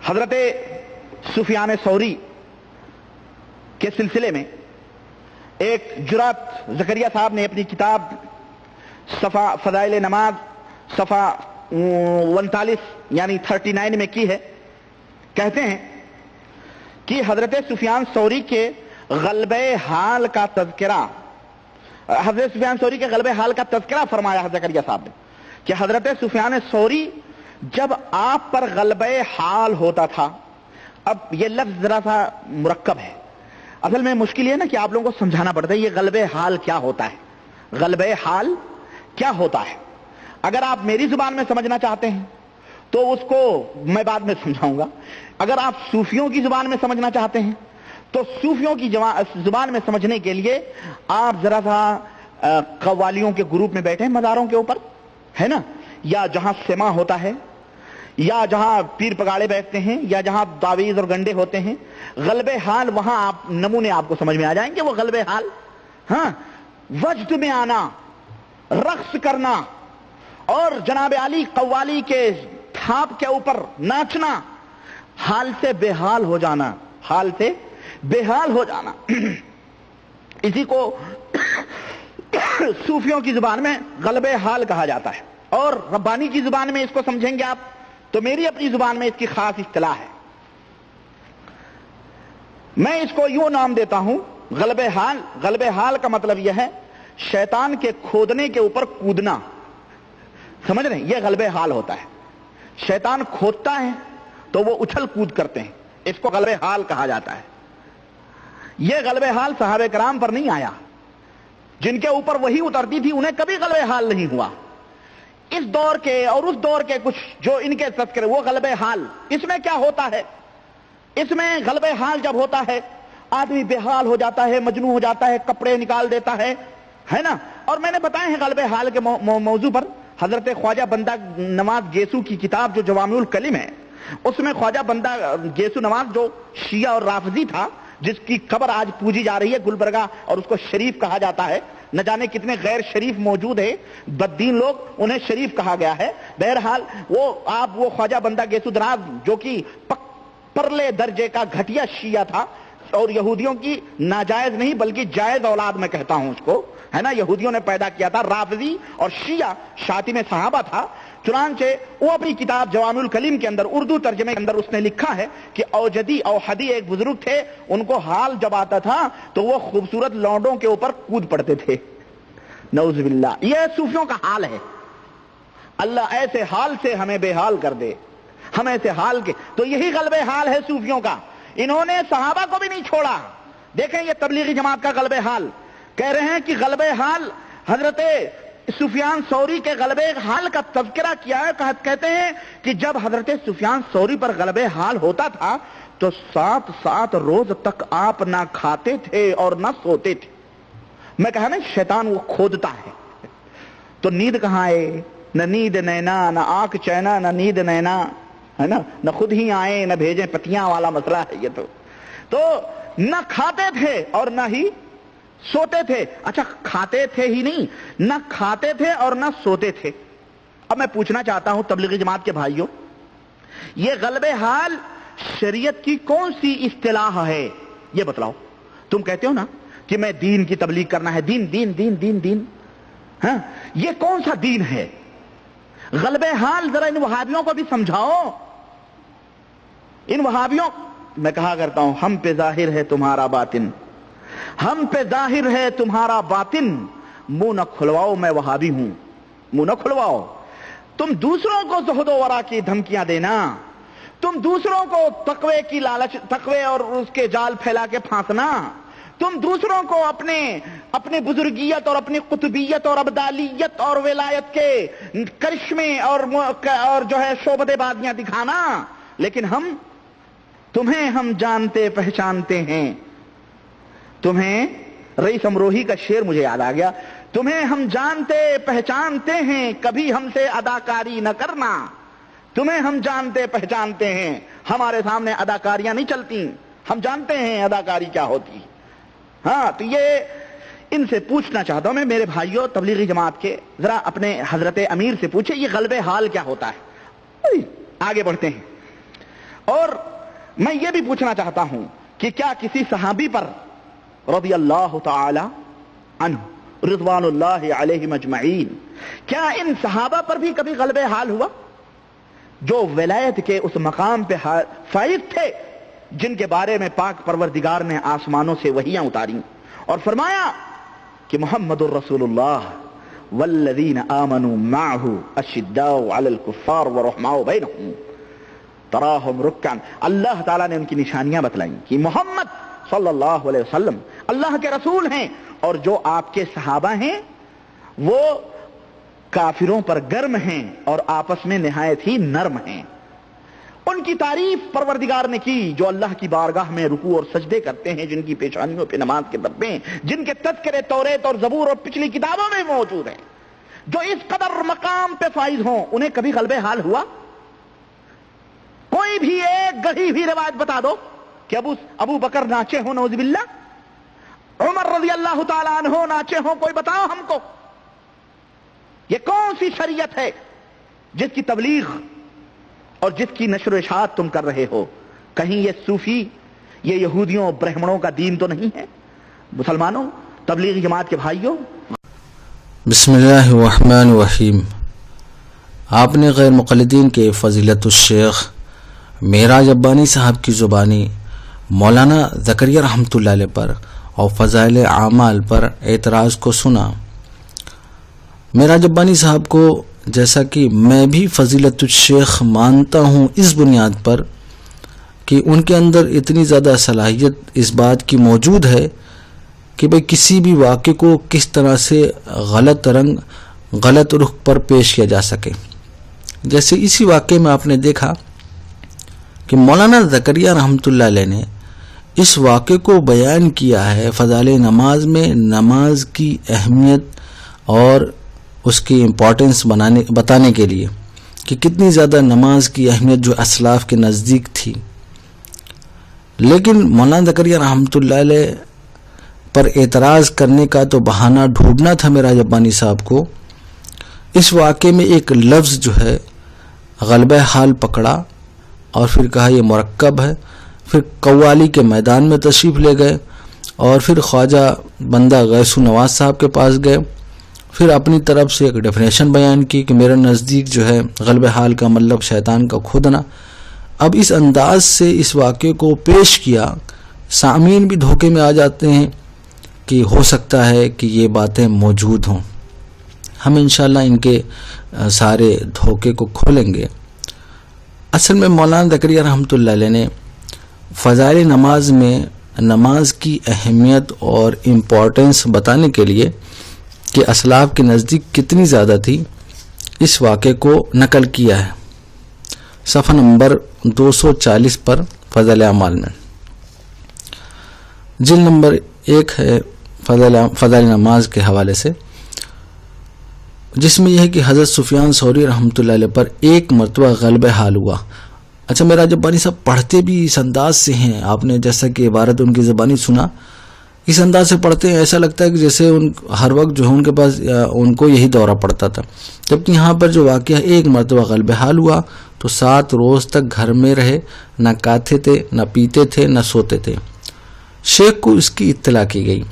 حضرت سفیان ثوری کے سلسلے میں ایک جرات زکریا صاحب نے اپنی کتاب صفحہ فضائل نماز صفحہ 39 یعنی 39 میں کی ہے. کہتے ہیں کہ حضرت سفیان ثوری کے غلبہ حال کا تذکرہ فرمایا زکریا صاحب نے کہ حضرت سفیان ثوری جب آپ پر غلبہ حال ہوتا تھا. اب یہ لفظ ذرا سا مرکب ہے, اصل میں مشکل یہ ہے نا کہ آپ لوگوں کو سمجھانا پڑتا ہے یہ غلبہ حال کیا ہوتا ہے. غلبہ حال کیا ہوتا ہے اگر آپ میری زبان میں سمجھنا چاہتے ہیں تو اس کو میں بعد میں سمجھاؤں گا. اگر آپ صوفیوں کی زبان میں سمجھنا چاہتے ہیں تو صوفیوں کی زبان میں سمجھنے کے لیے آپ ذرا سا قوالیوں کے گروپ میں بیٹھے مزاروں کے اوپر ہے نا, یا جہاں سما ہوتا ہے, یا جہاں پیر پگاڑے بیٹھتے ہیں, یا جہاں تعویذ اور گنڈے ہوتے ہیں. غلبہ حال وہاں آپ نمونے آپ کو سمجھ میں آ جائیں گے. وہ غلبہ حال, ہاں, وجد میں آنا, رقص کرنا, اور جناب علی قوالی کے تھاپ کے اوپر ناچنا, حال سے بے حال ہو جانا, حال سے بے حال ہو جانا. اسی کو صوفیوں کی زبان میں غلبہ حال کہا جاتا ہے, اور ربانی کی زبان میں اس کو سمجھیں گے آپ تو میری اپنی زبان میں اس کی خاص اصطلاح ہے. میں اس کو یوں نام دیتا ہوں غلبہ حال. غلبہ حال کا مطلب یہ ہے شیطان کے کھودنے کے اوپر کودنا, سمجھ رہے ہیں, یہ غلبہ حال ہوتا ہے. شیطان کھودتا ہے تو وہ اچھل کود کرتے ہیں, اس کو غلبہ حال کہا جاتا ہے. یہ غلبہ حال صحابہ کرام پر نہیں آیا, جن کے اوپر وہی اترتی تھی انہیں کبھی غلبہ حال نہیں ہوا. اس دور کے اور اس دور کے کچھ جو ان کے تذکرے وہ غلبہ حال. اس میں کیا ہوتا ہے, اس میں غلبہ حال جب ہوتا ہے آدمی بے حال ہو جاتا ہے, مجنون ہو جاتا ہے, کپڑے نکال دیتا ہے نا. اور میں نے بتایا ہے غلبہ حال کے موضوع پر حضرت خواجہ بندہ نواز گیسو کی کتاب جو جوامع الکلم ہے, اس میں خواجہ بندہ گیسو نواز جو شیعہ اور رافضی تھا, جس کی قبر آج پوجی جا رہی ہے گلبرگہ, اور اس کو شریف کہا جاتا ہے. نہ جانے کتنے غیر شریف موجود ہیں, بددین لوگ, انہیں شریف کہا گیا ہے. بہرحال وہ خواجہ بندہ گیسو نواز جو کہ پرلے درجے کا گھٹیا شیعہ تھا, اور یہودیوں کی ناجائز نہیں بلکہ جائز اولاد میں کہتا ہوں اس کو, ہے نا, یہودیوں نے پیدا کیا تھا. رافضی اور شیعہ شاطم صحابہ تھا. چنانچہ وہ اپنی کتاب جوامع الکلم کے اندر اردو ترجمے کے اندر اس نے لکھا ہے کہ اوجدی اوحدی ایک بزرگ تھے, ان کو حال جب آتا تھا تو وہ خوبصورت لونڈوں کے اوپر کود پڑتے تھے. نعوذ باللہ, یہ صوفیوں کا حال ہے. اللہ ایسے حال سے ہمیں بے حال کر دے, ہم ایسے حال کے. تو یہی غلبہ حال ہے صوفیوں کا. انہوں نے صحابہ کو بھی نہیں چھوڑا. دیکھیں یہ تبلیغی جماعت کا غلبہ حال. کہہ رہے ہیں کہ غلبہ حال حضرت سفیان ثوری کے غلبہ حال کا تذکرہ کیا ہے. کہتے ہیں کہ جب حضرت سفیان ثوری پر غلبہ حال ہوتا تھا تو 7 روز تک آپ نہ کھاتے تھے اور نہ سوتے تھے. میں کہا نا شیطان وہ کھودتا ہے تو نیند کہاں آئے, نہ نیند نینا, نہ آنکھ چینا, نہ نیند نینا, ہے نا, نہ خود ہی آئے نہ بھیجیں پتیاں والا مسئلہ ہے یہ. تو نہ کھاتے تھے اور نہ ہی سوتے تھے. اچھا, کھاتے تھے ہی نہیں, نہ کھاتے تھے اور نہ سوتے تھے. اب میں پوچھنا چاہتا ہوں تبلیغی جماعت کے بھائیوں, یہ غلبہ حال شریعت کی کون سی اصطلاح ہے یہ بتلاؤ. تم کہتے ہو نا کہ میں دین کی تبلیغ کرنا ہے, دین دین دین دین دین, ہاں, یہ کون سا دین ہے؟ غلبہ حال ذرا ان وہابیوں کو بھی سمجھاؤ. ان وہابیوں, میں کہا کرتا ہوں ہم پہ ظاہر ہے تمہارا باطن, ہم پہ ظاہر ہے تمہارا باطن, منہ نہ کھلواؤ میں وہابی ہوں, منہ نہ کھلواؤ. تم دوسروں کو زہد و ورع کی دھمکیاں دینا, تم دوسروں کو تقوی کی لالچ, تقوی اور اس کے جال پھیلا کے پھانسنا, تم دوسروں کو اپنے بزرگیت اور اپنی قطبیت اور ابدالیت اور ولایت کے کرشمے اور جو ہے شعبدے بازیاں دکھانا. لیکن تمہیں ہم جانتے پہچانتے ہیں. تمہیں رئیس امروہی کا شعر مجھے یاد آ گیا, تمہیں ہم جانتے پہچانتے ہیں, کبھی ہم سے اداکاری نہ کرنا. تمہیں ہم جانتے پہچانتے ہیں, ہمارے سامنے اداکاریاں نہیں چلتی, ہم جانتے ہیں اداکاری کیا ہوتی. ہاں, تو یہ ان سے پوچھنا چاہتا ہوں میں, میرے بھائیوں تبلیغی جماعت کے, ذرا اپنے حضرت امیر سے پوچھے یہ غلبہ حال کیا ہوتا ہے. آگے بڑھتے ہیں. اور میں یہ بھی پوچھنا چاہتا ہوں کہ کیا کسی صحابی پر رضی اللہ تعالی عنہ رضوان اللہ علیہم اجمعین، کیا ان صحابہ پر بھی کبھی غلبہ حال ہوا جو ولایت کے اس مقام پہ فائز تھے جن کے بارے میں پاک پروردگار نے آسمانوں سے وحیاں اتاری اور فرمایا کہ محمد الرسول اللہ والذین آمنوا معہ اشداء علی الکفار ورحماء بینہم تراہم رکعن، اللہ تعالیٰ نے ان کی نشانیاں بتلائیں کہ محمد صلی اللہ علیہ وسلم اللہ کے رسول ہیں اور جو آپ کے صحابہ ہیں وہ کافروں پر گرم ہیں اور آپس میں نہایت ہی نرم ہیں۔ ان کی تعریف پروردگار نے کی جو اللہ کی بارگاہ میں رکوع اور سجدے کرتے ہیں، جن کی پیشانیوں پہ نماز کے دبے ہیں، جن کے تذکرے توریت اور زبور اور پچھلی کتابوں میں موجود ہیں، جو اس قدر مقام پہ فائز ہوں، انہیں کبھی غلبہ حال ہوا؟ کوئی بھی ایک گڑھی ہوئی روایت بتا دو کہ ابو بکر ناچے ہوں نعوذ باللہ، عمر رضی اللہ تعالیٰ عنہ ناچے ہوں، کوئی بتاؤ ہم کو۔ یہ کون سی شریعت ہے جس کی تبلیغ اور جس کی نشر و اشاعت تم کر رہے ہو؟ کہیں یہ صوفی، یہ یہودیوں برہمنوں کا دین تو نہیں ہے؟ مسلمانوں، تبلیغی جماعت کے بھائیوں، بسم اللہ الرحمن الرحیم۔ آپ نے غیر مقلدین کے فضیلت الشیخ معراج ابانی صاحب کی زبانی مولانا زکریا رحمۃ اللہ علیہ پر اور فضائل اعمال پر اعتراض کو سنا۔ معراج ابانی صاحب کو جیسا کہ میں بھی فضیلت الشیخ مانتا ہوں اس بنیاد پر کہ ان کے اندر اتنی زیادہ صلاحیت اس بات کی موجود ہے کہ بھئی کسی بھی واقعے کو کس طرح سے غلط رخ پر پیش کیا جا سکے۔ جیسے اسی واقعے میں آپ نے دیکھا کہ مولانا زکریا رحمۃ اللہ علیہ نے اس واقعے کو بیان کیا ہے فضائل نماز میں، نماز کی اہمیت اور اس کی امپورٹنس بتانے کے لیے کہ کتنی زیادہ نماز کی اہمیت جو اسلاف کے نزدیک تھی۔ لیکن مولانا زکریا رحمۃ اللہ علیہ پر اعتراض کرنے کا تو بہانہ ڈھونڈنا تھا معراج ابانی صاحب کو۔ اس واقعے میں ایک لفظ جو ہے غلبہ حال پکڑا اور پھر کہا یہ مرکب ہے، پھر قوالی کے میدان میں تشریف لے گئے اور پھر خواجہ بندہ غیث نواز صاحب کے پاس گئے، پھر اپنی طرف سے ایک ڈیفینیشن بیان کی کہ میرے نزدیک جو ہے غلبہ حال کا مطلب شیطان کا کھودنا۔ اب اس انداز سے اس واقعے کو پیش کیا، سامعین بھی دھوکے میں آ جاتے ہیں کہ ہو سکتا ہے کہ یہ باتیں موجود ہوں۔ ہم انشاءاللہ ان کے سارے دھوکے کو کھولیں گے۔ اصل میں مولانا زکریا رحمۃ اللہ علیہ نے فضائل نماز میں نماز کی اہمیت اور امپورٹنس بتانے کے لیے کہ اسلاف کے نزدیک کتنی زیادہ تھی، اس واقعے کو نقل کیا ہے صفحہ نمبر 240 پر فضائل اعمال میں۔ جلد نمبر 1 ہے فضائل نماز کے حوالے سے، جس میں یہ ہے کہ حضرت سفیان ثوری رحمۃ اللہ علیہ پر ایک مرتبہ غلبہ حال ہوا۔ اچھا، معراج ابانی صاحب پڑھتے بھی اس انداز سے ہیں، آپ نے جیسا کہ عبارت ان کی زبانی سنا، اس انداز سے پڑھتے ہیں، ایسا لگتا ہے کہ جیسے ہر وقت جو ہے ان کے پاس ان کو یہی دورہ پڑتا تھا۔ جبکہ یہاں پر جو واقعہ ایک مرتبہ غلبہ حال ہوا تو 7 روز تک گھر میں رہے، نہ کھاتے تھے، نہ پیتے تھے، نہ سوتے تھے۔ شیخ کو اس کی اطلاع کی گئی،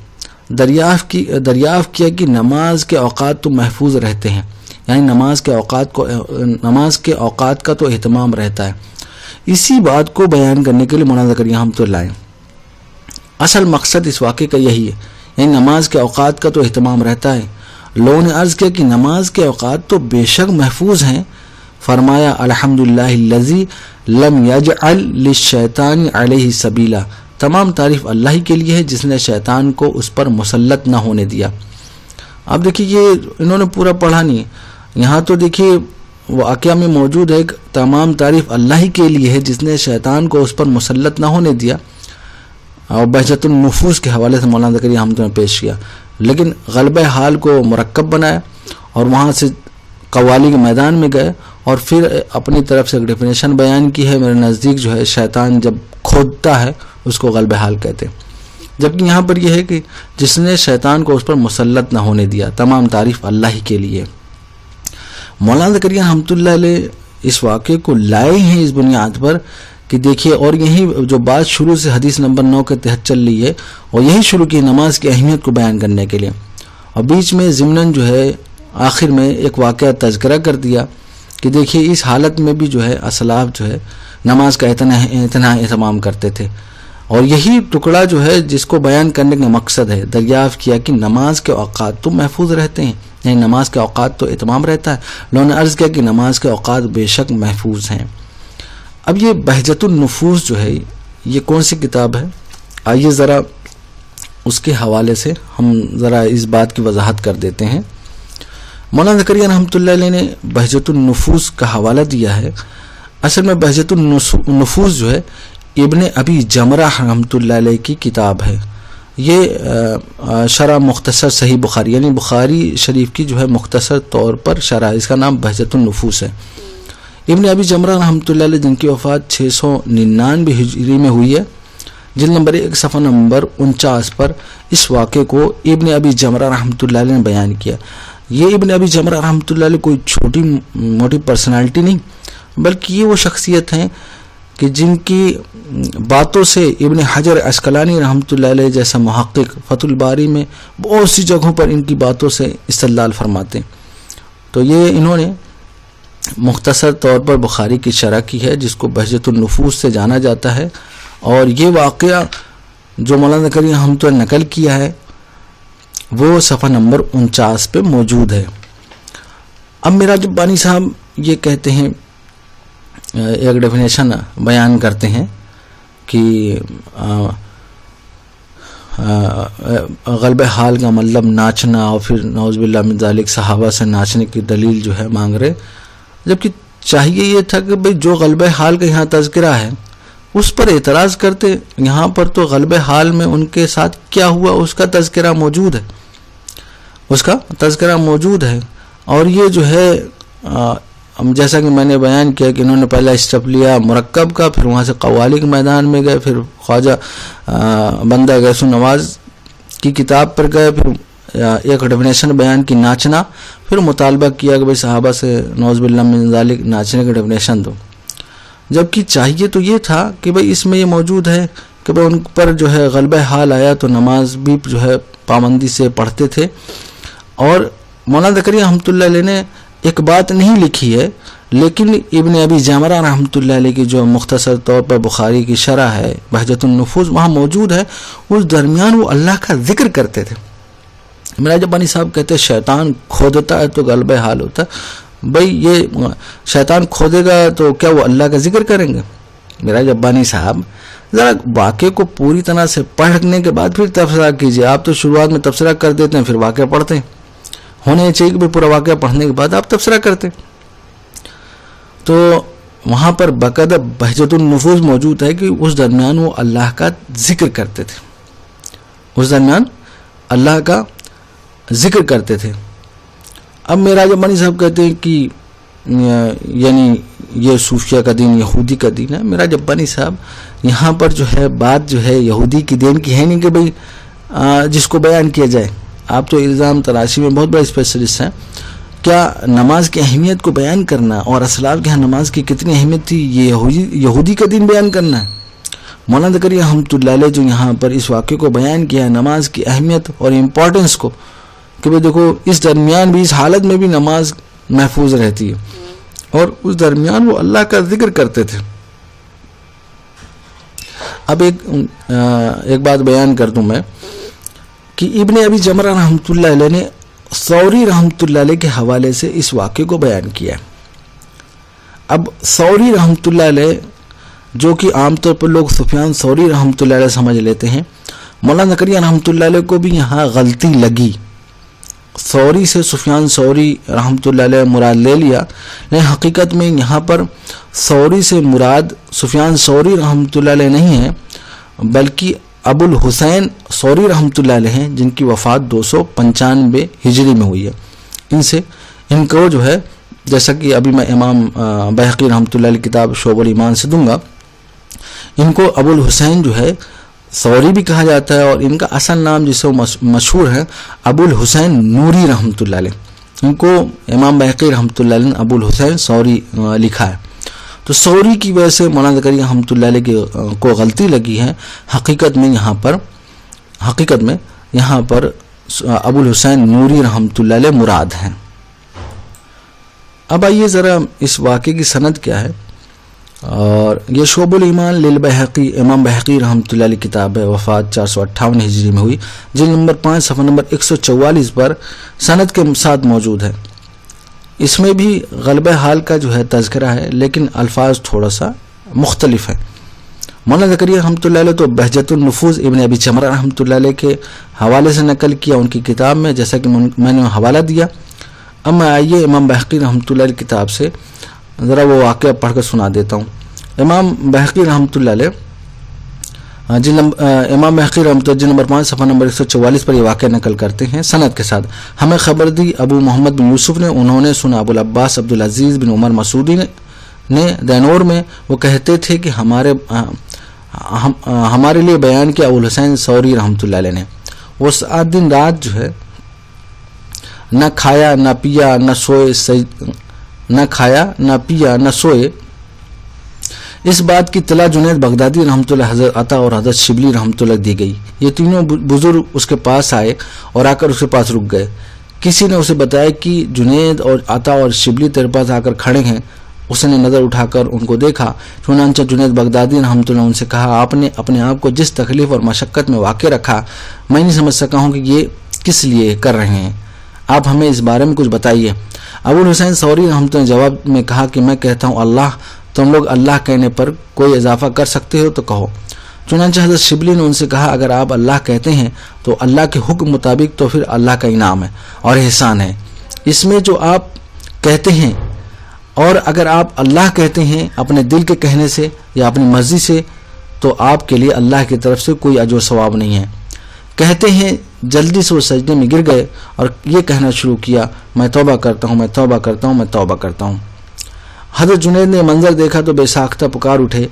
دریافت کیا کہ نماز کے اوقات تو محفوظ رہتے ہیں، یعنی نماز کے اوقات کا تو اہتمام رہتا ہے۔ اسی بات کو بیان کرنے کے لیے مولانا زکریا رحمۃ اللہ علیہ اصل مقصد اس واقعے کا یہی ہے، یعنی نماز کے اوقات کا تو اہتمام رہتا ہے۔ لوگوں نے عرض کیا کہ نماز کے اوقات تو بے شک محفوظ ہیں۔ فرمایا الحمدللہ الذی لم یجعل للشیطان علیہ سبیلا، تمام تعریف اللہ ہی کے لیے ہے جس نے شیطان کو اس پر مسلط نہ ہونے دیا۔ اب دیکھیے یہ انہوں نے پورا پڑھا نہیں، یہاں تو دیکھیے واقعہ میں موجود ہے کہ تمام تعریف اللہ ہی کے لیے ہے جس نے شیطان کو اس پر مسلط نہ ہونے دیا، اور بہجت النفوس کے حوالے سے مولانا زکریا رحمۃ اللہ نے پیش کیا، لیکن غلبہ حال کو مرکب بنایا اور وہاں سے قوالی کے میدان میں گئے اور پھر اپنی طرف سے ایک ڈیفینیشن بیان کی ہے، میرے نزدیک جو ہے شیطان جب کھودتا ہے اس کو غلبہ حال کہتے ہیں۔ جبکہ یہاں پر یہ ہے کہ جس نے شیطان کو اس پر مسلط نہ ہونے دیا، تمام تعریف اللہ ہی کے لیے۔ مولانا زکریا رحمۃ اللہ علیہ اس واقعے کو لائے ہیں اس بنیاد پر کہ دیکھیے، اور یہی جو بات شروع سے حدیث نمبر 9 کے تحت چل رہی ہے، اور یہی شروع کی نماز کی اہمیت کو بیان کرنے کے لیے، اور بیچ میں ضمناً جو ہے آخر میں ایک واقعہ تذکرہ کر دیا کہ دیکھیے اس حالت میں بھی جو ہے اسلاف جو ہے نماز کا اتنا اہتمام کرتے تھے، اور یہی ٹکڑا جو ہے جس کو بیان کرنے کا مقصد ہے، دریافت کیا کہ نماز کے اوقات تو محفوظ رہتے ہیں، یعنی نماز کے اوقات تو اہتمام رہتا ہے۔ لوگوں نے عرض کیا کہ نماز کے اوقات بے شک محفوظ ہیں۔ اب یہ بہجت النفوس جو ہے یہ کون سی کتاب ہے؟ آئیے ذرا اس کے حوالے سے ہم ذرا اس بات کی وضاحت کر دیتے ہیں۔ مولانا زکریا رحمۃ اللہ علیہ نے بہجت النفوس کا حوالہ دیا ہے۔ اصل میں بہجت النفوس جو ہے ابن ابی جمرہ رحمۃ اللہ علیہ کی کتاب ہے۔ یہ شرح مختصر صحیح بخاری، یعنی بخاری شریف کی جو ہے مختصر طور پر شرح، اس کا نام بہجت النفوس ہے۔ ابن ابی جمرہ رحمۃ اللہ علیہ جن کی وفات 699 ہجری میں ہوئی ہے، جلد نمبر 1 صفحہ نمبر 49 پر اس واقعے کو ابن ابی جمرہ رحمۃ اللہ علیہ نے بیان کیا۔ یہ ابن ابی جمرہ رحمۃ اللہ علیہ کوئی چھوٹی موٹی پرسنالٹی نہیں، بلکہ یہ وہ شخصیت ہیں کہ جن کی باتوں سے ابن حجر عسقلانی رحمۃ اللہ علیہ جیسا محقق فتح الباری میں بہت سی جگہوں پر ان کی باتوں سے استدلال فرماتے ہیں۔ تو یہ انہوں نے مختصر طور پر بخاری کی شرح کی ہے، جس کو بہجت النفوس سے جانا جاتا ہے، اور یہ واقعہ جو مولانا زکریا رحمۃ اللہ نقل کیا ہے وہ صفحہ نمبر 49 پہ موجود ہے۔ اب میرا جب بانی صاحب یہ کہتے ہیں، ایک ڈیفینیشن بیان کرتے ہیں کہ غلب حال کا مطلب ناچنا، اور پھر نعوذ باللہ من ذالک صحابہ سے ناچنے کی دلیل جو ہے مانگ رہے، جبکہ چاہیے یہ تھا کہ بھئی جو غلب حال کا یہاں تذکرہ ہے اس پر اعتراض کرتے۔ یہاں پر تو غلب حال میں ان کے ساتھ کیا ہوا اس کا تذکرہ موجود ہے، اس کا تذکرہ موجود ہے۔ اور یہ جو ہے جیسا کہ میں نے بیان کیا کہ انہوں نے پہلا اسٹیپ لیا مرکب کا، پھر وہاں سے قوالی کے میدان میں گئے، پھر خواجہ بندہ غیث نواز کی کتاب پر گئے، پھر ایک ڈیفینیشن بیان کی ناچنا، پھر مطالبہ کیا کہ بھئی صحابہ سے نعوذ باللہ من ذالک ناچنے کی ڈیفینیشن دو، جبکہ چاہیے تو یہ تھا کہ بھئی اس میں یہ موجود ہے کہ بھئی ان پر جو ہے غلب حال آیا تو نماز بھی جو ہے پابندی سے پڑھتے تھے۔ اور مولانا زکریا رحمۃ اللہ علیہ نے ایک بات نہیں لکھی ہے، لیکن ابن ابی جمرہ رحمۃ اللہ علیہ کی جو مختصر طور پر بخاری کی شرح ہے بہجت النفوس وہاں موجود ہے، اس درمیان وہ اللہ کا ذکر کرتے تھے۔ میرا جب بانی صاحب کہتے ہیں شیطان کھودتا ہے تو غلب حال ہوتا ہے، بھئی یہ شیطان کھودے گا تو کیا وہ اللہ کا ذکر کریں گے؟ میرا جب بانی صاحب ذرا واقعے کو پوری طرح سے پڑھنے کے بعد پھر تبصرہ کیجئے۔ آپ تو شروعات میں تبصرہ کر دیتے ہیں پھر واقعہ پڑھتے ہیں، ہونے چاہیے کہ پورا واقعہ پڑھنے کے بعد آپ تبصرہ کرتے۔ تو وہاں پر باقاعدہ بہجت النفوس موجود ہے کہ اس درمیان وہ اللہ کا ذکر کرتے تھے، اس درمیان اللہ کا ذکر کرتے تھے۔ اب میرا جب بانی صاحب کہتے ہیں کہ یعنی یہ صوفیہ کا دین یہودی کا دین ہے، میرا جب بانی صاحب یہاں پر جو ہے بات جو ہے یہودی کی دین کی ہے نہیں کہ بھئی جس کو بیان کیا جائے۔ آپ تو الزام تراشی میں بہت بڑے اسپیشلسٹ ہیں، کیا نماز کی اہمیت کو بیان کرنا اور اسلاف کے ہاں نماز کی کتنی اہمیت تھی یہ یہودی کا دین بیان کرنا ہے؟ مولانا زکریا رحمۃ اللہ علیہ جو یہاں پر اس واقعے کو بیان کیا ہے نماز کی اہمیت اور امپورٹنس کو، کہ بھئی دیکھو اس درمیان بھی اس حالت میں بھی نماز محفوظ رہتی ہے، اور اس درمیان وہ اللہ کا ذکر کرتے تھے۔ اب ایک بات بیان کر دوں میں کہ ابن ابی جمرہ رحمۃ اللہ علیہ نے ثوری رحمۃ اللہ علیہ کے حوالے سے اس واقعے کو بیان کیا ہے۔ اب ثوری رحمۃ اللہ علیہ جو کہ عام طور پر لوگ سفیان ثوری رحمۃ اللہ علیہ سمجھ لیتے ہیں، مولانا زکریا رحمۃ اللہ علیہ کو بھی یہاں غلطی لگی، ثوری سے سفیان ثوری رحمۃ اللہ علیہ مراد لے لیا، لیکن حقیقت میں یہاں پر ثوری سے مراد سفیان ثوری رحمۃ اللہ علیہ نہیں ہے، بلکہ ابو الحسین ثوری رحمۃ اللہ علیہ ہیں جن کی وفات 295 ہجری میں ہوئی ہے۔ ان کو جو ہے جیسا کہ ابھی میں امام بہقی رحمۃ اللہ علیہ کتاب شعب الایمان سے دوں گا، ان کو ابو الحسین جو ہے ثوری بھی کہا جاتا ہے، اور ان کا اصل نام جس سے مشہور ہے ابو الحسین نوری رحمۃ اللہ علیہ، ان کو امام بہقی رحمۃ اللہ علیہ نے ابو الحسین ثوری لکھا ہے۔ تو سوری کی وجہ سے مولانا زکریا رحمۃ اللہ علیہ کو غلطی لگی ہے. حقیقت میں یہاں پر ابو الحسین نوری رحمۃ اللہ علیہ مراد ہیں. اب آئیے ذرا اس واقعے کی سند کیا ہے. اور یہ شعب الایمان للبیہقی، امام بہقی رحمۃ اللہ علیہ کتاب ہے، وفات 458 ہجری میں ہوئی، جلد نمبر 5 صفحہ نمبر 144 پر سند کے ساتھ موجود ہے. اس میں بھی غلبہ حال کا جو ہے تذکرہ ہے، لیکن الفاظ تھوڑا سا مختلف ہیں. مولانا زکریا رحمۃ اللہ علیہ تو بہجت النفوس ابن ابی چمرہ رحمۃ اللہ علیہ کے حوالے سے نقل کیا ان کی کتاب میں، جیسا کہ میں نے حوالہ دیا. اما آئیے امام بہقی رحمۃ اللہ علیہ کتاب سے ذرا وہ واقعہ پڑھ کر سنا دیتا ہوں. امام بہقی رحمۃ اللہ علیہ امام بہقی رحمۃ اللہ نمبر 5 صفحہ نمبر 144 پر یہ واقعہ نقل کرتے ہیں سند کے ساتھ. ہمیں خبر دی ابو محمد بن یوسف نے، انہوں نے سنا ابو العباس عبدالعزیز بن عمر مسعودی نے دینور میں وہ کہتے تھے کہ ہمارے لیے بیان کیا ابو الحسین ثوری رحمۃ اللہ علیہ نے. وہ 7 دن رات جو ہے نہ کھایا نہ پیا نہ سوئے. اس بات کی اطلاع جنید بغدادی رحمۃ اللہ، حضرت عطا اور حضرت شبلی رحمۃ اللہ دی گئی. یہ تینوں بزرگ اس کے پاس آئے اور آ کر اس کے پاس رک گئے. کسی نے اسے بتایا کہ جنید اور عطا اور شبلی تیرے پاس آ کر کھڑے ہیں. اس نے نظر اٹھا کر ان کو دیکھا. چنانچہ جنید بغدادی رحمۃ اللہ ان سے کہا، آپ نے اپنے آپ کو جس تکلیف اور مشقت میں واقع رکھا، میں نہیں سمجھ سکا ہوں کہ یہ کس لیے کر رہے ہیں. آپ ہمیں اس بارے میں کچھ بتائیے. ابو الحسین ثوری رحمۃ اللہ نے جواب میں کہا کہ میں کہتا ہوں اللہ. تم لوگ اللہ کہنے پر کوئی اضافہ کر سکتے ہو تو کہو. چنانچہ حضرت شبلی نے ان سے کہا، اگر آپ اللہ کہتے ہیں تو اللہ کے حکم مطابق تو پھر اللہ کا انعام ہے اور احسان ہے اس میں جو آپ کہتے ہیں. اور اگر آپ اللہ کہتے ہیں اپنے دل کے کہنے سے یا اپنی مرضی سے تو آپ کے لیے اللہ کی طرف سے کوئی اجر و ثواب نہیں ہے. کہتے ہیں جلدی سے وہ سجدے میں گر گئے اور یہ کہنا شروع کیا، میں توبہ کرتا ہوں، میں توبہ کرتا ہوں، میں توبہ کرتا ہوں. حضرت جنید نے منظر دیکھا تو بے ساختہ پکار اٹھے،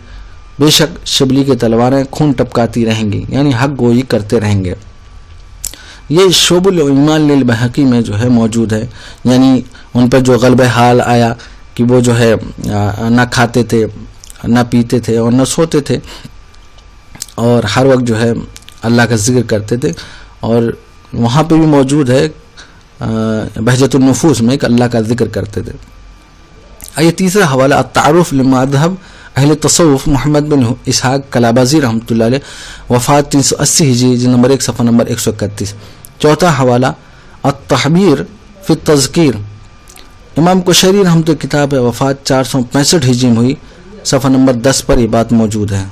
بے شک شبلی کی تلواریں خون ٹپکاتی رہیں گی، یعنی حق گوئی کرتے رہیں گے. یہ شعب الایمان للبیہقی میں جو ہے موجود ہے. یعنی ان پر جو غلبہ حال آیا کہ وہ جو ہے نہ کھاتے تھے نہ پیتے تھے اور نہ سوتے تھے اور ہر وقت جو ہے اللہ کا ذکر کرتے تھے. اور وہاں پہ بھی موجود ہے بہجت النفوس میں کہ اللہ کا ذکر کرتے تھے. یہ تیسرا حوالہ التعارف لمذہب اہل تصوف محمد بن اسحاق کلابازی رحمۃ اللہ علیہ، وفات 380 ہجری، جلد نمبر 1 صفحہ نمبر 131. چوتھا حوالہ التحبیر فی التذکیر، امام کشیری رحمۃ اللہ کتاب ہے، وفات 465 ہجری میں ہوئی، صفحہ نمبر 10 پر یہ بات موجود ہے.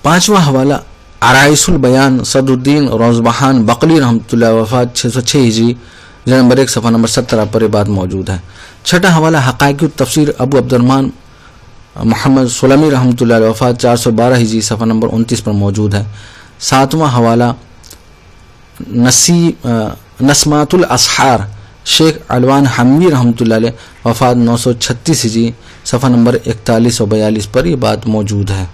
پانچواں حوالہ عرائس البیان صدر الدین روزبہان بقلی رحمۃ اللہ، وفات 606 ہجری، جلد نمبر 1 صفحہ نمبر 17 پر یہ بات موجود ہے. چھٹا حوالہ حقائق التفسیر ابو عبد الرحمن محمد سلمی رحمۃ اللہ علیہ، وفات 412 ہجری، صفحہ نمبر 29 پر موجود ہے. ساتواں حوالہ نسمات الاسحار شیخ علوان حموی رحمۃ اللہ علیہ، وفات 936 ہجری، صفحہ نمبر 41 اور 42 پر یہ بات موجود ہے.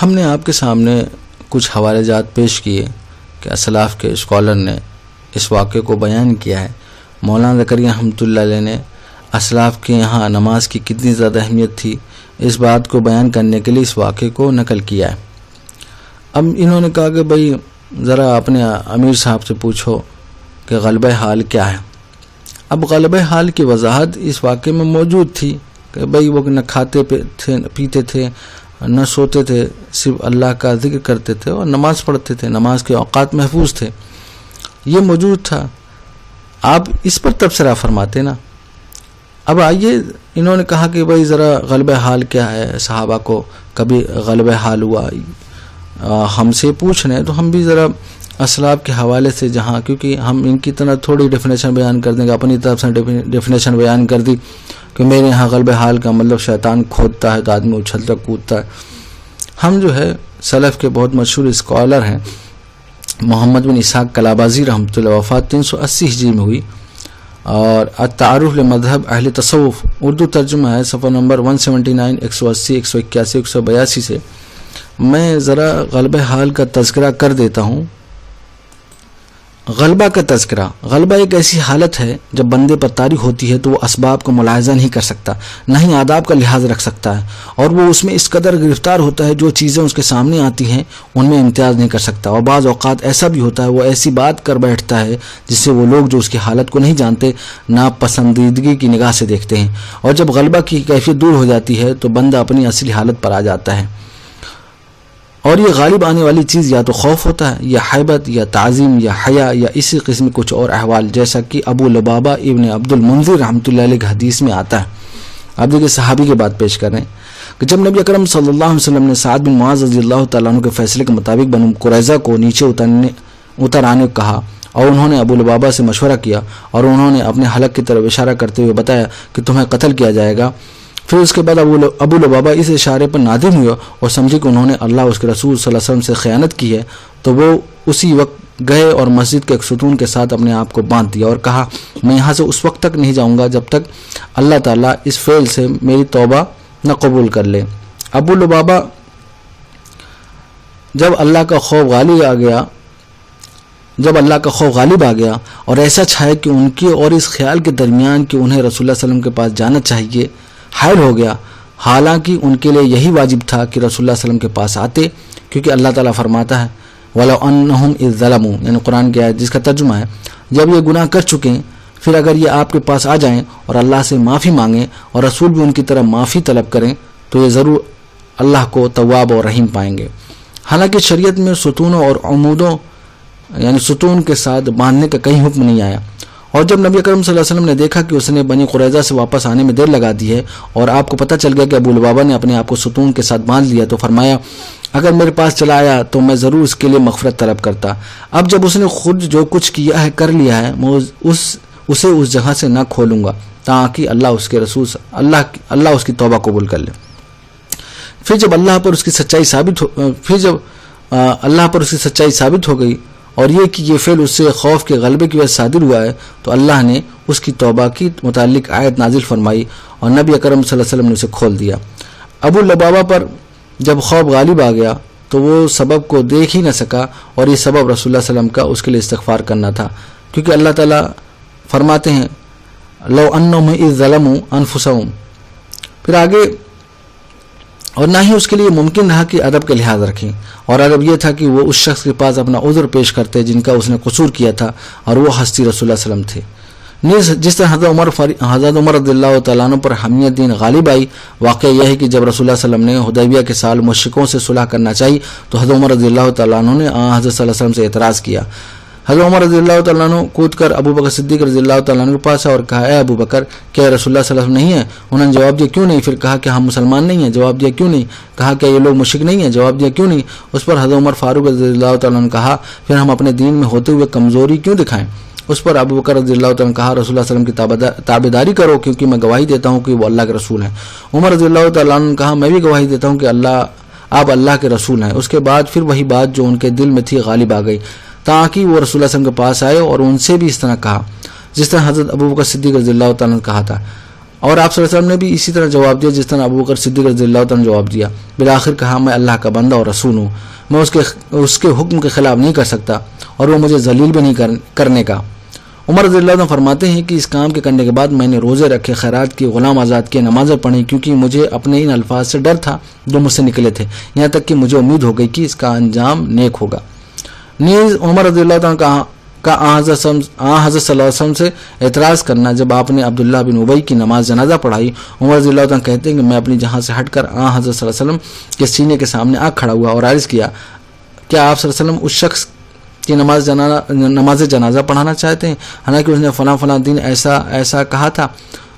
ہم نے آپ کے سامنے کچھ حوالے جات پیش کیے کہ اسلاف کے اسکالر نے اس واقعے کو بیان کیا ہے. مولانا زکریا رحمۃ اللہ علیہ نے اسلاف کے یہاں نماز کی کتنی زیادہ اہمیت تھی اس بات کو بیان کرنے کے لیے اس واقعے کو نقل کیا ہے. اب انہوں نے کہا کہ بھئی ذرا اپنے امیر صاحب سے پوچھو کہ غلبہ حال کیا ہے. اب غلبہ حال کی وضاحت اس واقعے میں موجود تھی کہ بھئی وہ نہ کھاتے تھے نہ پیتے تھے نہ سوتے تھے، صرف اللہ کا ذکر کرتے تھے اور نماز پڑھتے تھے، نماز کے اوقات محفوظ تھے. یہ موجود تھا. آپ اس پر تبصرہ فرماتے نا. اب آئیے، انہوں نے کہا کہ بھئی ذرا غلبہ حال کیا ہے، صحابہ کو کبھی غلبہ حال ہوا، ہم سے پوچھ رہے ہیں تو ہم بھی ذرا اسلاف کے حوالے سے، جہاں کیونکہ ہم ان کی طرح تھوڑی ڈیفینیشن بیان کر دیں گے، اپنی طرف سے ڈیفینیشن بیان کر دی کہ میرے یہاں غلبہ حال کا مطلب شیطان کھودتا ہے تو آدمی اچھلتا کودتا ہے. ہم جو ہے سلف کے بہت مشہور اسکالر ہیں محمد بن اسحاق کلابازی رحمۃ اللہ، وفات 380 ہجری میں ہوئی، اور التعارف لمذہب اہل تصوف اردو ترجمہ ہے، صفحہ نمبر 179 180 181 182 سے. میں ذرا غلبہ حال کا تذکرہ کر دیتا ہوں. غلبہ کا تذکرہ۔ غلبہ ایک ایسی حالت ہے جب بندے پر طاری ہوتی ہے تو وہ اسباب کا ملاحظہ نہیں کر سکتا، نہ ہی آداب کا لحاظ رکھ سکتا ہے، اور وہ اس میں اس قدر گرفتار ہوتا ہے جو چیزیں اس کے سامنے آتی ہیں ان میں امتیاز نہیں کر سکتا، اور بعض اوقات ایسا بھی ہوتا ہے وہ ایسی بات کر بیٹھتا ہے جس سے وہ لوگ جو اس کی حالت کو نہیں جانتے ناپسندیدگی کی نگاہ سے دیکھتے ہیں، اور جب غلبہ کی کیفیت دور ہو جاتی ہے تو بندہ اپنی اصلی حالت پر آ جاتا ہے۔ اور یہ غالب آنے والی چیز یا تو خوف ہوتا ہے یا حیبت یا تعظیم یا حیا یا اسی قسم کچھ اور احوال، جیسا کہ ابو لبابہ ابن عبد المنذر رحمۃ اللہ علیہ حدیث میں آتا ہے۔ اب دیکھیں صحابی کی بات پیش کر رہے ہیں کہ جب نبی اکرم صلی اللہ علیہ وسلم نے سعد بن معاذ رضی اللہ تعالیٰ عنہ کے فیصلے کے مطابق بنو قریظہ کو نیچے اتر آنے کو کہا اور انہوں نے ابو لبابہ سے مشورہ کیا اور انہوں نے اپنے حلق کی طرف اشارہ کرتے ہوئے بتایا کہ تمہیں قتل کیا جائے گا، پھر اس کے بعد ابو لبابہ اس اشارے پر نادم ہوئے اور سمجھے کہ انہوں نے اللہ اس کے رسول صلی اللہ علیہ وسلم سے خیانت کی ہے، تو وہ اسی وقت گئے اور مسجد کے ایک ستون کے ساتھ اپنے آپ کو باندھ دیا اور کہا میں یہاں سے اس وقت تک نہیں جاؤں گا جب تک اللہ تعالیٰ اس فعل سے میری توبہ نہ قبول کر لے۔ ابو لبابہ جب اللہ کا خوف غالب آ گیا اور ایسا چھایا کہ ان کے اور اس خیال کے درمیان کہ انہیں رسول اللہ علیہ وسلم کے پاس جانا چاہیے حائل ہو گیا، حالانکہ ان کے لیے یہی واجب تھا کہ رسول اللہ علیہ وسلم کے پاس آتے، کیونکہ اللہ تعالیٰ فرماتا ہے وَلَوْ أَنَّهُمْ إِذْ ظَلَمُوا، یعنی قرآن کی آیت جس کا ترجمہ ہے جب یہ گناہ کر چکے ہیں پھر اگر یہ آپ کے پاس آ جائیں اور اللہ سے معافی مانگیں اور رسول بھی ان کی طرف معافی طلب کریں تو یہ ضرور اللہ کو تواب اور رحیم پائیں گے۔ حالانکہ شریعت میں ستونوں اور عمودوں یعنی ستون کے ساتھ باندھنے کا کہیں حکم نہیں آیا، اور جب نبی اکرم صلی اللہ علیہ وسلم نے دیکھا کہ اس نے بنی قریظہ سے واپس آنے میں دیر لگا دی ہے اور آپ کو پتہ چل گیا کہ ابو لبابہ نے اپنے آپ کو ستون کے ساتھ باندھ لیا، تو فرمایا اگر میرے پاس چلا آیا تو میں ضرور اس کے لیے مغفرت طلب کرتا، اب جب اس نے خود جو کچھ کیا ہے کر لیا ہے میں اسے اس جگہ سے نہ کھولوں گا تاکہ اللہ اس کے رسول اللہ اس کی توبہ قبول کر لے۔ پھر جب اللہ پر اس کی سچائی ثابت ہو گئی اور یہ کہ یہ فعل اس سے خوف کے غلبے کی وجہ سے صادر ہوا ہے تو اللہ نے اس کی توبہ کی متعلق آیت نازل فرمائی اور نبی اکرم صلی اللہ علیہ وسلم نے اسے کھول دیا۔ ابو لبابہ پر جب خوف غالب آ گیا تو وہ سبب کو دیکھ ہی نہ سکا اور یہ سبب رسول اللہ صلی اللہ علیہ وسلم کا اس کے لیے استغفار کرنا تھا، کیونکہ اللہ تعالیٰ فرماتے ہیں لو انہم اذ ظلموا انفسہم، پھر آگے اور نہ ہی اس کے لیے ممکن رہا کہ ادب کا لحاظ رکھیں، اور ادب یہ تھا کہ وہ اس شخص کے پاس اپنا عذر پیش کرتے جن کا اس نے قصور کیا تھا اور وہ ہستی رسول اللہ صلی اللہ علیہ وسلم تھے۔ جس طرح حضرت عمر رضی اللہ تعالیٰ عنہ پر حمیت دین غالب آئی، واقعہ یہ ہے کہ جب رسول اللہ صلی اللہ علیہ وسلم نے حدیبیہ کے سال مشرکوں سے صلح کرنا چاہی تو حضرت عمر رضی اللہ تعالیٰ عنہ نے حضرت صلی اللہ علیہ وسلم سے اعتراض کیا۔ حضرت عمر رضی اللہ تعالیٰ عنہ کود کر ابو بکر صدیق رضی اللہ تعالیٰ عنہ کے پاس اور کہا اے ابو بکر کیا رسول اللہ صلی اللہ علیہ وسلم نہیں ہے؟ انہوں نے جواب دیا کیوں نہیں؟ پھر کہا کہ ہم مسلمان نہیں ہیں؟ جواب دیا کیوں نہیں؟ کہا کہ یہ لوگ مشرک نہیں ہیں؟ جواب دیا کیوں نہیں؟ اس پر حضرت عمر فاروق رضی اللہ تعالیٰ عنہ نے کہا پھر ہم اپنے دین میں ہوتے ہوئے کمزوری کیوں دکھائیں؟ اس پر ابو بکر رضی اللہ تعالیٰ نے کہا رسول اللہ صلی اللہ علیہ وسلم کی تابعداری کرو کیونکہ میں گواہی دیتا ہوں کہ وہ اللہ کے رسول ہیں۔ عمر رضی اللہ تعالیٰ عنہ نے کہا میں بھی گواہی دیتا ہوں کہ آپ اللہ کے رسول ہیں۔ اس کے بعد پھر وہی بات جو ان کے دل میں تھی غالب آ گئی تاکہ وہ رسول اللہ صلی اللہ علیہ وسلم کے پاس آئے اور ان سے بھی اس طرح کہا جس طرح حضرت ابو بکر صدیق رضی اللہ تعالیٰ نے کہا تھا، اور آپ صلی اللہ علیہ وسلم نے بھی اسی طرح جواب دیا جس طرح ابو بکر صدیق رضی اللہ تعالیٰ نے جواب دیا۔ بالآخر کہا میں اللہ کا بندہ اور رسول ہوں، میں اس کے حکم کے خلاف نہیں کر سکتا اور وہ مجھے ذلیل بھی نہیں کرنے کا۔ عمر رضی اللہ عنہ فرماتے ہیں کہ اس کام کے کرنے کے بعد میں نے روزے رکھے، خیرات کی، غلام آزاد کیے، نمازیں پڑھی، کیونکہ مجھے اپنے ان الفاظ سے ڈر تھا جو مجھ سے نکلے تھے، یہاں تک کہ مجھے امید ہو گئی کہ اس کا انجام نیک ہوگا۔ نیز عمر رضی اللہ عنہ کا حضرت صلی اللہ علیہ وسلم سے اعتراض کرنا جب آپ نے عبداللہ بن ابی کی نماز جنازہ پڑھائی، عمر رضی اللہ عنہ کہتے ہیں کہ میں اپنی جہاں سے ہٹ کر حضرت صلی اللہ علیہ وسلم کے سینے کے سامنے آ کھڑا ہوا اور عرض کیا کیا آپ صلی اللہ علیہ وسلم اس شخص کی نماز جنازہ پڑھانا چاہتے ہیں حالانکہ اس نے فلاں دن ایسا کہا تھا۔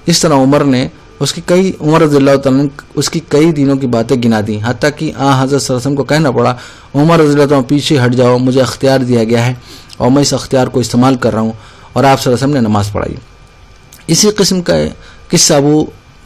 اس طرح عمر رضی اللہ تعالیٰ نے اس کی کئی دنوں کی باتیں گنا دیں، حتیٰ کہ حضرت صلی اللہ علیہ وسلم کو کہنا پڑا عمر رضی اللہ تعالیٰ پیچھے ہٹ جاؤ، مجھے اختیار دیا گیا ہے اور میں اس اختیار کو استعمال کر رہا ہوں، اور آپ صلی اللہ علیہ وسلم نے نماز پڑھائی۔ اسی قسم کا قصہ ابو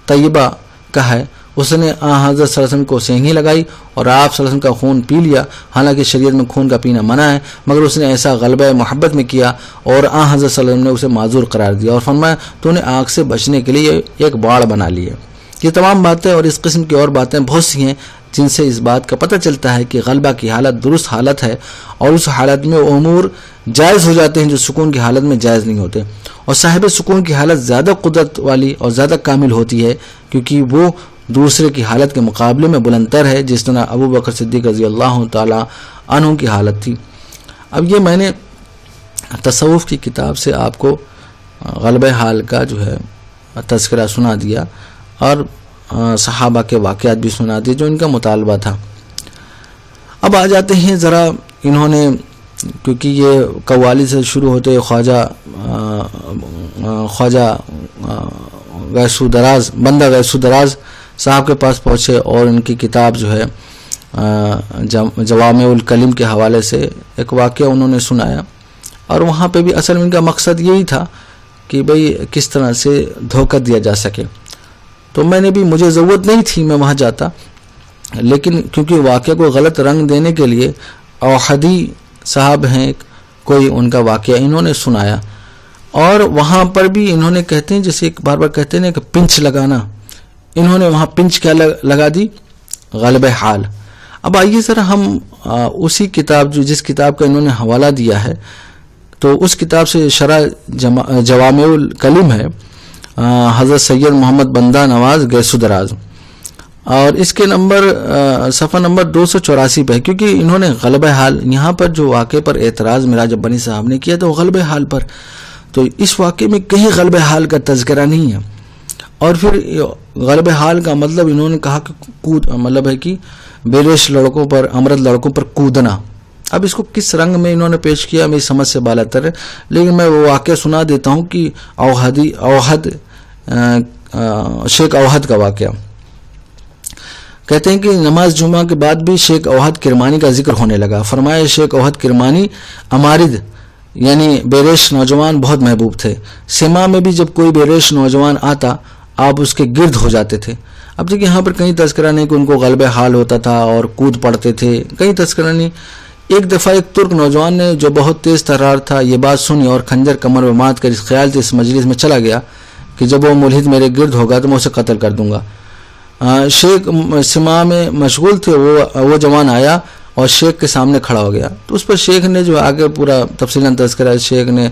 طیبہ کا ہے، اس نے حضرت صلی اللہ علیہ وسلم کو سینگھی لگائی اور آپ صلی اللہ علیہ وسلم کا خون پی لیا، حالانکہ شریعت میں خون کا پینا منع ہے، مگر اس نے ایسا غلبہ محبت میں کیا اور حضرت صلی اللہ علیہ وسلم نے اسے معذور قرار دیا اور فرمایا تو نے آگ سے بچنے کے لیے ایک باڑ بنا لی ہے۔ یہ تمام باتیں اور اس قسم کی اور باتیں بہت سی ہیں جن سے اس بات کا پتہ چلتا ہے کہ غلبہ کی حالت درست حالت ہے اور اس حالت میں وہ امور جائز ہو جاتے ہیں جو سکون کی حالت میں جائز نہیں ہوتے، اور صاحب سکون کی حالت زیادہ قدرت والی اور زیادہ کامل ہوتی ہے کیونکہ وہ دوسرے کی حالت کے مقابلے میں بلندتر ہے، جس طرح ابو بکر صدیق رضی اللہ تعالی عنہ کی حالت تھی۔ اب یہ میں نے تصوف کی کتاب سے آپ کو غلبہ حال کا جو ہے تذکرہ سنا دیا اور صحابہ کے واقعات بھی سنا دیے جو ان کا مطالبہ تھا۔ اب آ جاتے ہیں ذرا، انہوں نے کیونکہ یہ قوالی سے شروع ہوتے خواجہ غیثو دراز، بندہ غیثو دراز صاحب کے پاس پہنچے اور ان کی کتاب جو ہے جوامع الکلم کے حوالے سے ایک واقعہ انہوں نے سنایا، اور وہاں پہ بھی اصل میں ان کا مقصد یہی تھا کہ بھئی کس طرح سے دھوکہ دیا جا سکے۔ تو میں نے بھی، مجھے ضرورت نہیں تھی میں وہاں جاتا، لیکن کیونکہ واقعہ کو غلط رنگ دینے کے لیے اوحدی صاحب ہیں کوئی، ان کا واقعہ انہوں نے سنایا، اور وہاں پر بھی انہوں نے کہتے ہیں جیسے ایک بار کہتے ہیں کہ پنچ لگانا، انہوں نے وہاں پنچ کیا لگا دی؟ غلبہ حال۔ اب آئیے ذرا ہم اسی کتاب جس کتاب کا انہوں نے حوالہ دیا ہے، تو اس کتاب سے شرح جوامع الکلم ہے، حضرت سید محمد بندہ نواز غیثو دراز، اور اس کے صفحہ نمبر 284 پہ، کیونکہ انہوں نے غلبہ حال یہاں پر جو واقعے پر اعتراض میراج ربانی صاحب نے کیا تو غلبہ حال پر، تو اس واقعے میں کہیں غلبہ حال کا تذکرہ نہیں ہے، اور پھر غلبہ حال کا مطلب انہوں نے کہا کہ مطلب ہے کہ بیریش لڑکوں پر، امرد لڑکوں پر کودنا۔ اب اس کو کس رنگ میں انہوں نے پیش کیا میری سمجھ سے بالاتر ہے، لیکن میں وہ واقعہ سنا دیتا ہوں کہ شیخ اوحد کا واقعہ۔ کہتے ہیں کہ نماز جمعہ کے بعد بھی شیخ اوحد کرمانی کا ذکر ہونے لگا۔ فرمایا شیخ اوحد کرمانی امارد یعنی بیریش نوجوان بہت محبوب تھے، سما میں بھی جب کوئی بیریش نوجوان آتا آپ اس کے گرد ہو جاتے تھے۔ اب دیکھیں یہاں پر کہیں تذکرہ نہیں کہ ان کو غلبہ حال ہوتا تھا اور کود پڑتے تھے، کہیں تذکرہ نہیں۔ ایک دفعہ ایک ترک نوجوان نے جو بہت تیز ترار تھا یہ بات سنی اور خنجر کمر میں مات کر اس خیال سے اس مجلس میں چلا گیا کہ جب وہ ملحد میرے گرد ہوگا تو میں اسے قتل کر دوں گا۔ شیخ سما میں مشغول تھے، وہ جوان آیا اور شیخ کے سامنے کھڑا ہو گیا، تو اس پر شیخ نے جو آگے پورا تفصیلاً تذکرہ، شیخ نے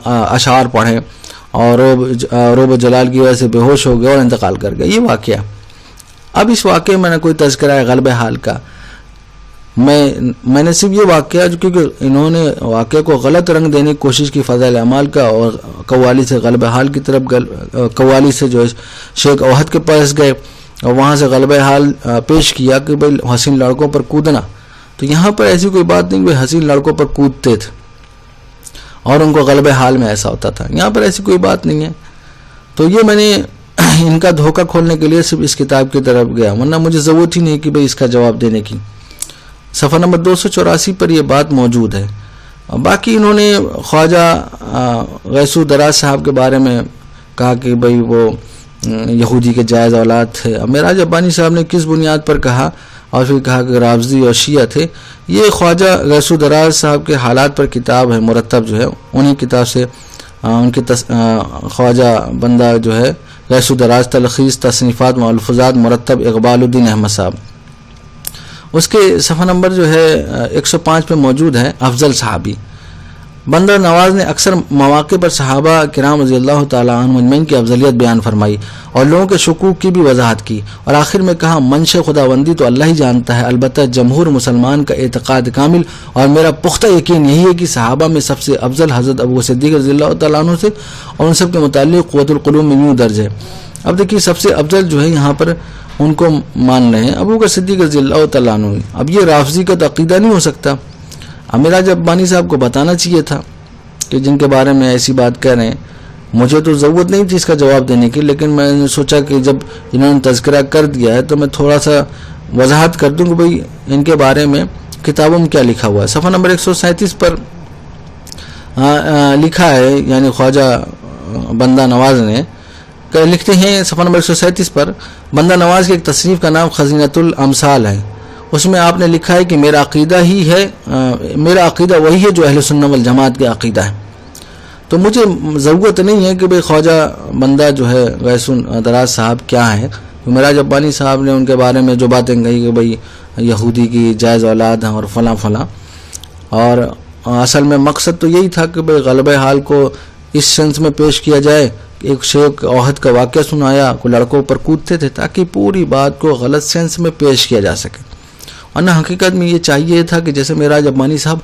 اشعار پڑھے اور روب جلال کی وجہ سے بے ہوش ہو گیا اور انتقال کر گیا۔ یہ واقعہ، اب اس واقعے میں نے کوئی تذکرہ ہے غلبہ حال کا، میں نے صرف یہ واقعہ جو کیونکہ انہوں نے واقعے کو غلط رنگ دینے کی کوشش کی فضائل اعمال کا، اور قوالی سے غلبہ حال کی طرف قوالی سے جو شیخ اوحد کے پاس گئے اور وہاں سے غلبہ حال پیش کیا کہ بھائی حسین لڑکوں پر کودنا، تو یہاں پر ایسی کوئی بات نہیں کہ حسین لڑکوں پر کودتے تھے اور ان کو غلبہ حال میں ایسا ہوتا تھا، یہاں پر ایسی کوئی بات نہیں ہے۔ تو یہ میں نے ان کا دھوکہ کھولنے کے لیے صرف اس کتاب کی طرف گیا، ورنہ مجھے ضرورت ہی نہیں کہ بھائی اس کا جواب دینے کی۔ صفحہ نمبر 284 پر یہ بات موجود ہے۔ باقی انہوں نے خواجہ غیثو دراز صاحب کے بارے میں کہا کہ بھئی وہ یہودی کے جائز اولاد تھے۔ اب میراج ربانی صاحب نے کس بنیاد پر کہا، اور پھر کہا کہ رافضی اور شیعہ تھے، یہ خواجہ غیثو دراز صاحب کے حالات پر کتاب ہے مرتب جو ہے، انہی کتاب سے ان کی خواجہ بندہ جو ہے غیثو دراز تلخیص تصنیفات و الفاظات مرتب اقبال الدین احمد صاحب، اس کے صفحہ نمبر جو ہے 105 پہ موجود ہے افضل صحابی۔ بندہ نواز نے اکثر مواقع پر صحابہ کرام رضی اللہ تعالیٰ عنہ مجمعین کی افضلیت بیان فرمائی اور لوگوں کے شکوک کی بھی وضاحت کی، اور آخر میں کہا منش خداوندی تو اللہ ہی جانتا ہے، البتہ جمہور مسلمان کا اعتقاد کامل اور میرا پختہ یقین یہی ہے کہ صحابہ میں سب سے افضل حضرت ابو صدیق رضی اللہ تعالیٰ عنہ سے، اور ان سب کے متعلق قوت القلوب میں یوں درج ہے۔ اب دیکھیے سب سے افضل جو ہے یہاں پر ان کو مان رہے ہیں ابو بکر صدیق رضی اللہ تعالیٰ عنہ۔ اب یہ رافضی کا تو عقیدہ نہیں ہو سکتا، میراج ربانی صاحب کو بتانا چاہیے تھا کہ جن کے بارے میں ایسی بات کہہ رہے ہیں۔ مجھے تو ضرورت نہیں تھی اس کا جواب دینے کی، لیکن میں نے سوچا کہ جب انہوں نے تذکرہ کر دیا ہے تو میں تھوڑا سا وضاحت کر دوں کہ بھئی ان کے بارے میں کتابوں میں کیا لکھا ہوا ہے۔ صفحہ نمبر 137 پر لکھا ہے، یعنی خواجہ بندہ نواز نے لکھتے ہیں صفحہ نمبر 137 پر، بندہ نواز کی ایک تصنیف کا نام خزینۃ الامثال ہے، اس میں آپ نے لکھا ہے کہ میرا عقیدہ وہی ہے جو اہل سنت والجماعت کا عقیدہ ہے۔ تو مجھے ضرورت نہیں ہے کہ بھئی خواجہ بندہ جو ہے غیثو دراز صاحب کیا ہیں، تو معراج ربانی صاحب نے ان کے بارے میں جو باتیں کہی کہ بھئی یہودی کی جائز اولاد ہیں اور فلاں فلاں، اور اصل میں مقصد تو یہی تھا کہ بھئی غلبہ حال کو اس سینس میں پیش کیا جائے، ایک شیخ عہد کا واقعہ سنایا، کوئی لڑکوں پر کودتے تھے تاکہ پوری بات کو غلط سینس میں پیش کیا جا سکے، ورنہ حقیقت میں یہ چاہیے تھا کہ جیسے معراج ربانی صاحب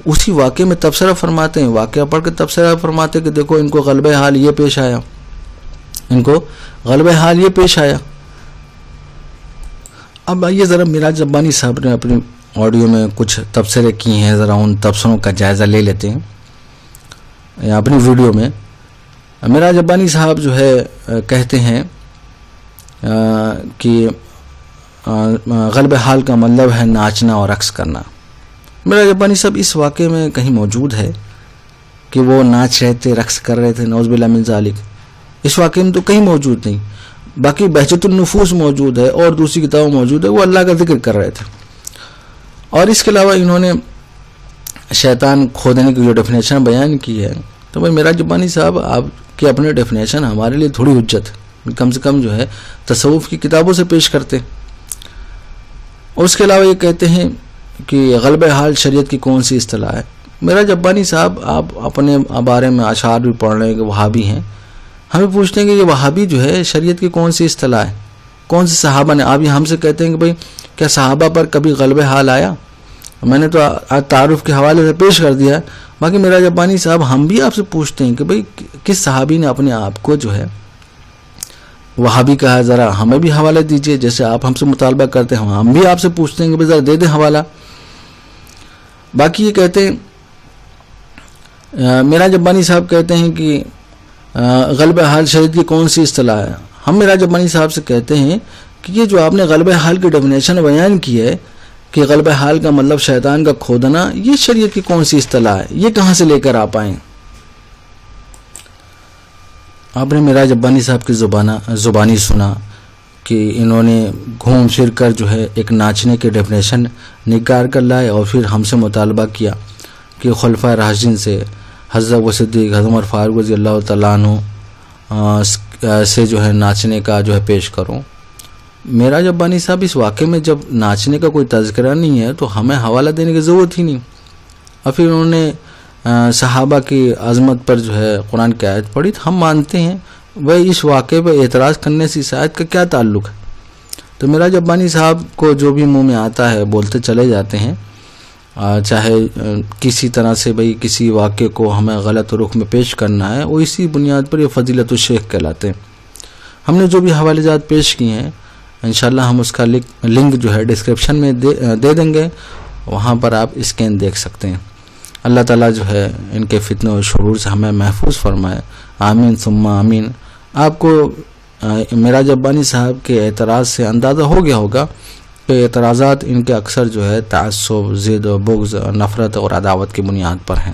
اسی واقعے میں تبصرہ فرماتے ہیں، واقعہ پڑھ کے تبصرہ فرماتے کہ دیکھو ان کو غلبہ حال یہ پیش آیا، ان کو غلبہ حال یہ پیش آیا۔ اب آئیے ذرا معراج ربانی صاحب نے اپنی آڈیو میں کچھ تبصرے کی ہیں، ذرا ان تبصروں کا جائزہ لے لیتے ہیں۔ اپنی ویڈیو میں معراج ربانی صاحب جو ہے کہتے ہیں کہ غلبہ حال کا مطلب ہے ناچنا اور رقص کرنا۔ معراج ربانی صاحب اس واقعے میں کہیں موجود ہے کہ وہ ناچ رہے تھے، رقص کر رہے تھے؟ نعوذ باللہ من ذالک، اس واقعے میں تو کہیں موجود نہیں۔ باقی بہجت النفوس موجود ہے اور دوسری کتابیں موجود ہے، وہ اللہ کا ذکر کر رہے تھے۔ اور اس کے علاوہ انہوں نے شیطان کھودنے کی جو ڈیفینیشن بیان کی ہے، تو بھائی معراج ربانی صاحب آپ کے اپنے ڈیفینیشن ہمارے لیے تھوڑی حجت ہے، کم سے کم جو ہے تصوف کی کتابوں سے پیش کرتے۔ اور اس کے علاوہ یہ کہتے ہیں کہ غلبہ حال شریعت کی کون سی اصطلاح ہے۔ معراج ربانی صاحب آپ اپنے بارے میں اشعار بھی پڑھ رہے ہیں کہ وہابی ہیں، ہمیں پوچھتے ہیں کہ یہ وہابی جو ہے شریعت کی کون سی اصطلاح ہے، کون سے صحابہ نے؟ آپ یہ ہم سے کہتے ہیں کہ بھئی کیا صحابہ پر کبھی غلبہ حال آیا؟ میں نے تو تعارف کے حوالے سے پیش کر دیا ہے۔ باقی معراج ربانی صاحب ہم بھی آپ سے پوچھتے ہیں کہ بھئی کس صحابی نے اپنے آپ کو جو ہے وہابی کہا؟ ذرا ہمیں بھی حوالہ دیجئے، جیسے آپ ہم سے مطالبہ کرتے ہیں ہم بھی آپ سے پوچھتے ہیں کہ بھئی ذرا دے دیں حوالہ۔ باقی یہ کہتے ہیں معراج ربانی صاحب کہتے ہیں کہ غلبہ حال شریعت کی کون سی اصطلاح ہے۔ ہم معراج ربانی صاحب سے کہتے ہیں کہ یہ جو آپ نے غلبہ حال کی ڈیفینیشن بیان کی ہے کہ غلبہ حال کا مطلب شیطان کا کھودنا، یہ شریعت کی کون سی اصطلاح ہے؟ یہ کہاں سے لے کر آپ آئیں؟ آپ نے معراج ربانی صاحب کی زبانی سنا کہ انہوں نے گھوم پھر کر جو ہے ایک ناچنے کی ڈیفینیشن نکال کر لائے اور پھر ہم سے مطالبہ کیا کہ خلفائے راشدین سے حضرت ابو صدیق، حضرت عمر فاروق رضی اللہ تعالیٰ عنہ سے جو ہے ناچنے کا جو ہے پیش کروں۔ معراج ربانی صاحب اس واقعے میں جب ناچنے کا کوئی تذکرہ نہیں ہے تو ہمیں حوالہ دینے کی ضرورت ہی نہیں۔ اور پھر انہوں نے صحابہ کی عظمت پر جو ہے قرآن کی آیت پڑھی، تو ہم مانتے ہیں بھائی اس واقعے پہ اعتراض کرنے سے اس آیت کا کیا تعلق ہے؟ تو معراج ربانی صاحب کو جو بھی منہ میں آتا ہے بولتے چلے جاتے ہیں، چاہے کسی طرح سے بھئی کسی واقعے کو ہمیں غلط رخ میں پیش کرنا ہے، وہ اسی بنیاد پر یہ فضیلت الشیخ کہلاتے ہیں۔ ہم نے جو بھی حوالے جات پیش کیے ہیں انشاءاللہ ہم اس کا لنک جو ہے ڈسکرپشن میں دے دیں گے، وہاں پر آپ اسکین دیکھ سکتے ہیں۔ اللہ تعالیٰ جو ہے ان کے فتنہ و شرور سے ہمیں محفوظ فرمائے، آمین ثم آمین۔ آپ کو معراج ربانی صاحب کے اعتراض سے اندازہ ہو گیا ہوگا کہ اعتراضات ان کے اکثر جو ہے تعصب، ضد، بغض، نفرت اور عداوت کی بنیاد پر ہیں۔